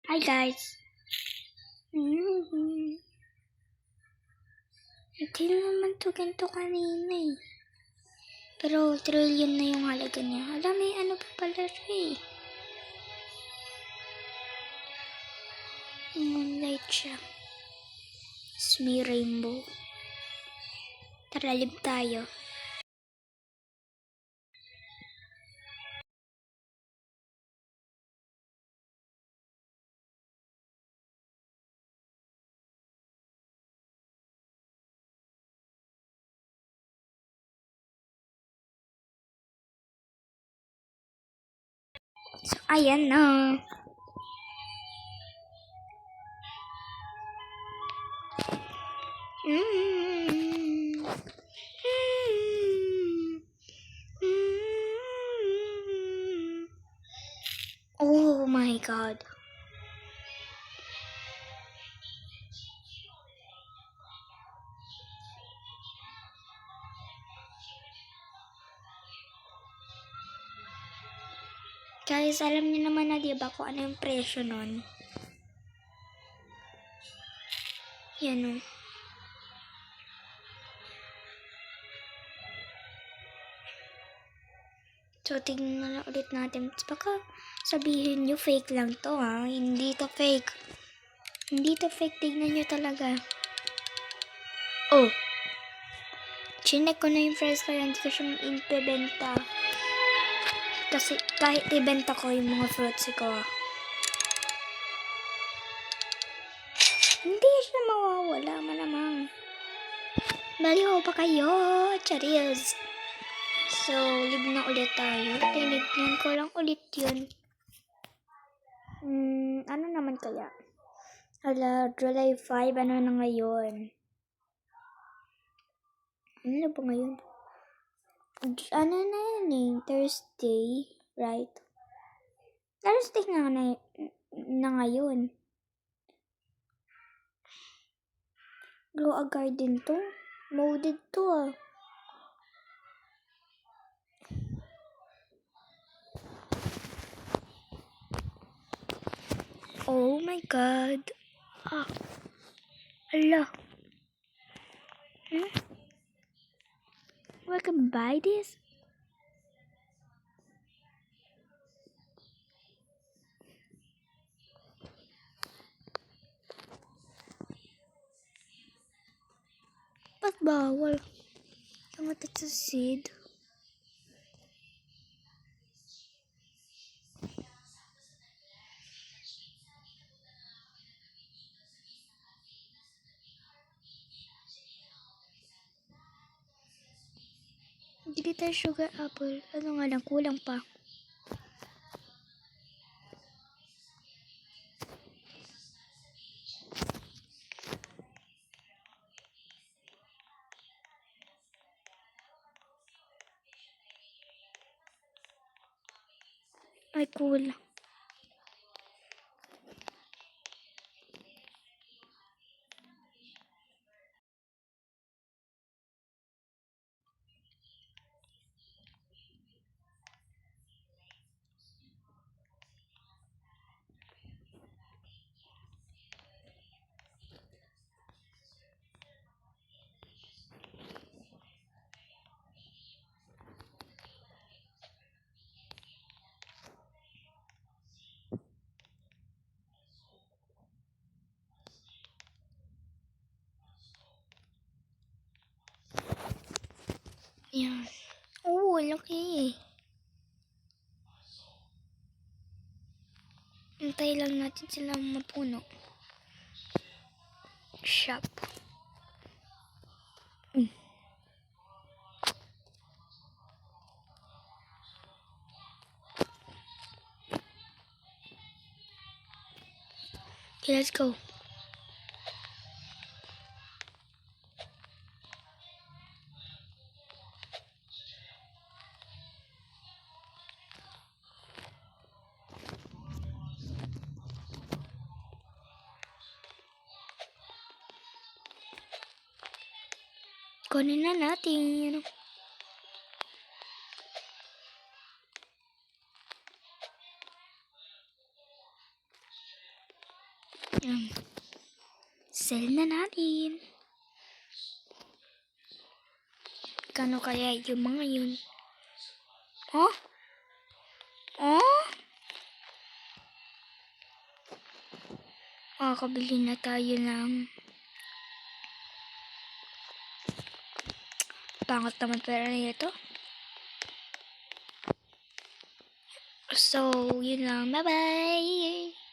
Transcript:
Hi guys. Hindi naman to ganito kanina eh. Pero trillion na yung halaga niya. Alam, may ano pa pala siya eh. Moonlight siya. Tapos may rainbow. Tara, live tayo. So, ayan na. Oh my god. Guys, alam niyo naman na diba kung ano yung presyo nun? Yan o. So, tingnan na lang ulit natin. Baka sabihin nyo fake lang to ha. Hindi to fake. Hindi to fake. Tingnan nyo talaga. Oh. Chinek ko na yung price kaya hindi ko siya ibebenta. Kasi kahit ibenta ko yung mga fruits ko. Hindi siya mawawala malamang. Baliw pa kayo. Charis. So, live na ulit tayo. Tinignan ko lang ulit yun. Ano naman kaya? Hala, July 5, ano na ngayon? Ano na ba ngayon? Ano na yun eh? Thursday, right? Thursday na ngayon. Grow a garden to? Molded to ah. Oh my god. Ah. Hala. We can buy this? Ba't bawal? Ang atat sa seed. Hindi tayo sugar apple. Ano nga lang, kulang pa. Ay, cool. Yan. Oo, laki. Antay lang natin sila mapuno. Shop. Okay, let's go. Kunin na natin. Yan. Sell na natin. Kano kaya yung mga yun? Oh? Oh? Makakabili na tayo ng pangat naman pera nito. So, yun lang. Bye-bye!